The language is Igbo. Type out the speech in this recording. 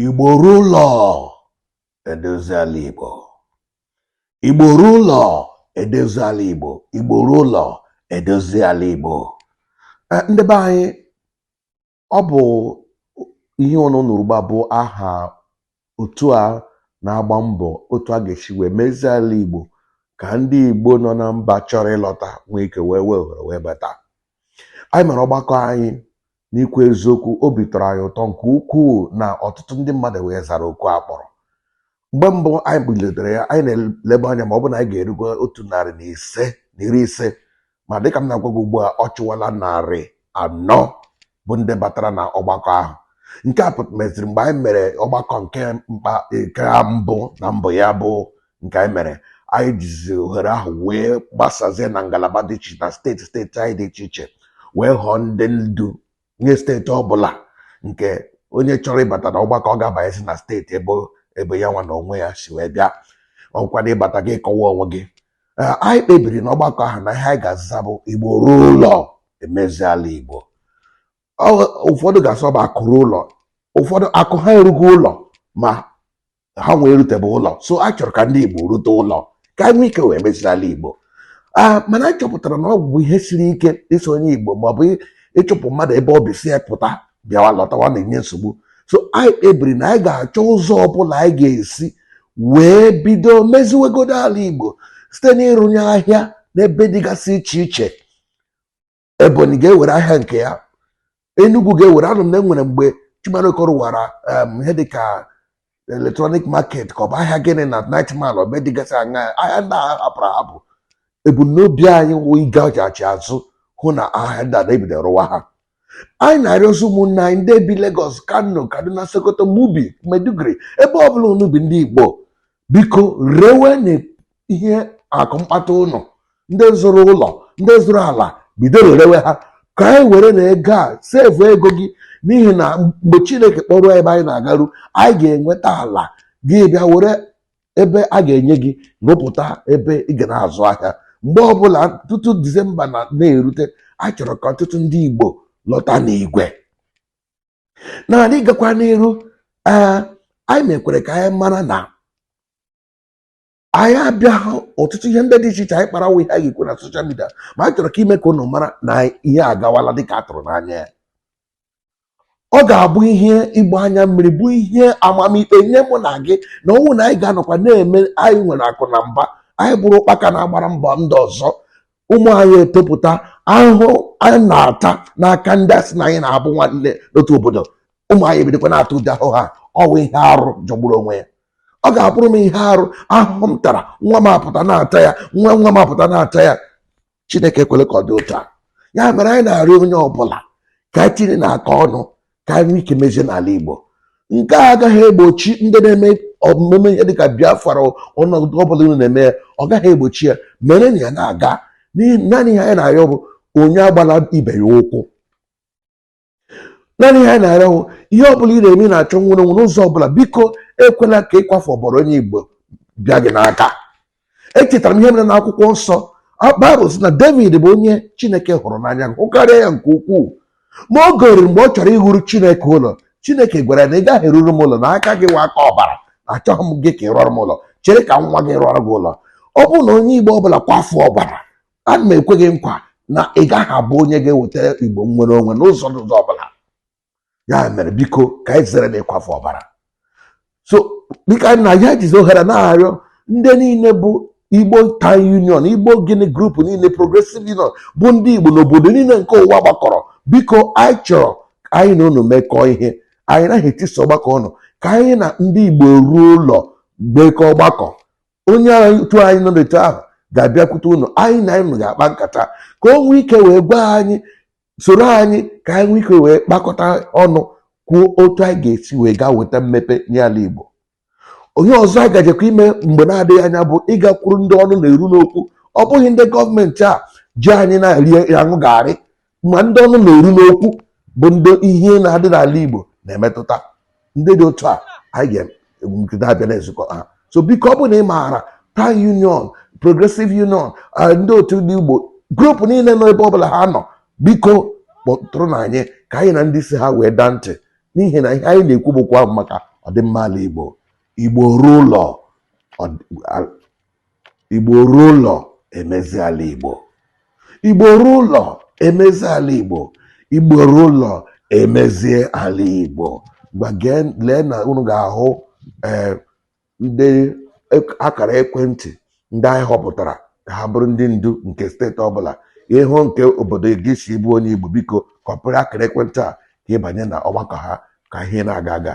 Igbo ụlọ edozi ala Igbo. Igbo ụlọ edozi ala Igbo. Igbo ụlọ edozi ala Igbo. Ndị be anyị, ọ bụ ihe ọnụ n'urugba bụ aha otu a na-agba mbọ otu a ga-esi wee mezie ala Igbo ka ndị Igbo nọ na mba chọrọ ịlọta nwee ike wee bata. Anyị mere ọgbakọ anyị n'ikwu eziokwu, obi tọrọ anyị ụtọ nke ukwuu na ọtụtụ ndị mmadụ wee zara oku akpọrọ. Mgbe mbụ anyị bilidere ya, anyị na-eleba anya ma ọ bụ na anyị ga-erugo 150, ma dịka m na-agwa gị ugbu a, ọ chụwala 400 bụ ndị batara na ọgbakọ ahụ. Nke a meziri mgbe anyị mere ọgbakọ nke mbụ na mbụ ya bụ nke anyị mere. Anyị jizi ohere ahụ wee gbasazie na ngalaba dị iche na steeti anyị dị iche iche, wee ghọọ ndị ndu nye steeti ọbụla nke onye chọrọ ịbata na ọgbakọ ọ ga-abanyezi na steeti ebe ya nwa na onwe ya si wee bịa. Ọkwa na ịbata gị kọwa onwe gị. Anyị kpebiri n'ọgbakọ ahụ na ihe anyị ga-aza bụ Igbo ruo ụlọ emezi ala Igbo. Ụfọdụ ga-asọba akụrụ ụlọ, ụfọdụ akụ ha erugo ụlọ ma ha nwee rutebe ụlọ. So a chọrọ ka ndị Igbo rute ụlọ ka anyị nwee ike wee mezi ala Igbo. Mana anyị chọpụtara na ọ bụ ihe siri ike iso onye Igbo maọbụ ịchụpụ mmadụ ebe ọ bụ si ya pụta bịawa lọtawa na-enye nsogbu. So anyị kpebiri na anyị ga-achọ ụzọ ọbụla anyị ga-esi wee bido meziwegodo ala Igbo site n'ịrụnye ahịa n'ebe dịgasị iche iche. Ebonyi ga-ewere ahịa nke ya, Enugu ga-ewere. Anụ m na enwere mgbe Chimaroko rụwara ihe dịka electronic market ka ọ bụ ahịa gịnị na night mall ebe dịgasị anya, ahịa ndị agha hapụrụ ahapụ. Ebumnobi anyị wụ ịgachi azụ hụ na ahịa ndị a ebido rụwa ha. Anyị na-arịọzi ụmụnne anyị ndị bi Lagos, Kano, Kaduna, Sokoto, Mubi, Maiduguri, ebe ọbụla unu bi ndị Igbo, biko rewe na ihe akụ mkpata ụlọ, ndị zụrụ ụlọ, ndị zụrụ ala, bidoro rewe ha ka anyị were na ego a sevu ego gị, n'ihi na mgbe Chineke kpọrọ ebe anyị na-agaru, anyị ga-enweta ala gị bịa were ebe a ga-enye gị rụpụta ebe ị ga na-azụ ahịa. Mgbe ọbụla tutu Disemba na-erute, anyị chọrọ ka ọtụtụ ndị Igbo lọta n'igwe. Na ịgakwa n'iru, anyị mekwere ka anyị mara na anyị abịa ọtụtụ ihe ndị dị iche iche anyị kpara ihe anyị ga-ekwu na soshal midia, ma anyị chọrọ ka ime ka unu mara na ihe agawala dịka a tụrụ n'anya ya. Ọ ga-abụ ihe igbo anya mmiri, bụ ihe amamikpe nye mụ na gị, na ọnwụ na anyị ga-anọkwa na-eme anyị nwere akụ na mba, anyị bụrụ ụkpaka na-agbara mbọ ndị ọzọ, ụmụ anyị etopụta, ahụhụ anyị na-ata n'aka ndị asị na anyị na-abụ nwanne n'otu obodo, ụmụ anyị ebidokwa na-atụ ụdị ahụhụ ha. Ọ bụ ihe arụ jọgburu onwe ya. Ọ ga-abụrụ m ihe arụ, ahụhụ m tara, nwa m apụta na-ata ya, nwa m apụta na-ata ya. Chineke ekwele ka ọ dị ụtọ a. Ya mere anyị na-arịọ onye ọbụla ka anyị tinye n'aka ọnụ ka anyị nwee ike mezie n'ala Igbo. Nke a agaghị egbochi ndị na-eme omume ihe dịka Biafra, ọnọdụ ọbụla unu na-eme ya, ọ gaghị egbochi ya. Mere na ya na-aga, n'ihi naanị ihe anyị na-arịọ bụ onye agbala ibe ya ụkwụ. Naanị ihe anyị na-arịọ bụ ihe ọbụla ị na-eme na-achọ nwere onwe n'ụzọ ọbụla, biko ekwela ka ịkwafu ọbara onye Igbo bịa gị n'aka. Echetara m ihe mere n'akwụkwọ nsọ. Baịbụl sị na David bụ onye Chineke hụrụ n'anya, hụkarịa ya nke ukwuu. Ma ọ gọrị mgbe ọ chọrọ ịhụrụ Chineke ụlọ, Chineke gwara ya na ị gaghị eruru m ụlọ, na aka gị nwa aka ọbara, achọghị m gị ka ị rụọrọ m ụlọ, chere ka nwa gị rụọrọ gị ụlọ. Ọ bụrụ na onye Igbo ọbụla kwafu ọbara, ana m ekwe gị nkwa na ị gaghị abụ onye ga-eweta Igbo nwere onwe n'ụzọ ọbụla. Ya mere biko ka anyị zere na ịkwafu ọbara. So dịka na ya jizi ohere na-arịọ ndị niile bụ Igbo Town Union, Igbo Gini Group niile, Progressive Union, bụ ndị Igbo n'obodo niile nke ụwa gbakọrọ, biko anyị chọrọ ka anyị na unu mekọọ ihe. Anyị naghị etisa ọgbakọ ọnụ, ka anyị na ndị Igbo ruo ụlọ gbekọọ ọgbakọ. Onye otu anyị nọ n'etu ahụ ga-abịakwute unu, anyị na unu ga-akpa nkata ka o nwee ike wee gwa anyị, soro anyị ka anyị nwee ike wee kpakọta ọnụ, kwuo otu anyị ga-esi wee gaa weta mmepe nye ala Igbo. Onye ọzọ anyị gajekwa ime mgbe na-adịghị anya bụ ịgakwuru ndị ọnụ na-eru n'okwu. Ọ bụghị ndị gọọmenti a ji anyị na-eri aṅụ garị, ma ndị ọnụ na-eru n'okwu bụ ndị ihe na-adị n'ala Igbo na-emetụta. Ndị dị otu a anyị ga-enwegide abịa na nzukọ ha. So biko ọ bụ na ị maara Town Union, Progressive Union, ndị otu ndị Igbo grupu niile nọ ebe ọbụla ha nọ, biko kpọtụrụ na anyị ka anyị na ndị isi ha wee daa ntị, n'ihi na ihe anyị na-ekwu bụkwa maka ọdịmma ala Igbo. Igbo ruo ụlọ, Igbo ruo ụlọ emezi ala Igbo. Igbo ruo ụlọ emezie ala Igbo. Igbo ruo ụlọ emezie ala Igbo. Lee na unu ga-ahụ ndị akara ekwentị ndị anyị họpụtara ka ha bụrụ ndị ndu nke steeti ọbụla. Ịhụ nke obodo gị si bụ onye Igbo, biko kọpịrị akara ekwentị a ka ịbanye na ọgbakọ ha ka ihe na-aga aga.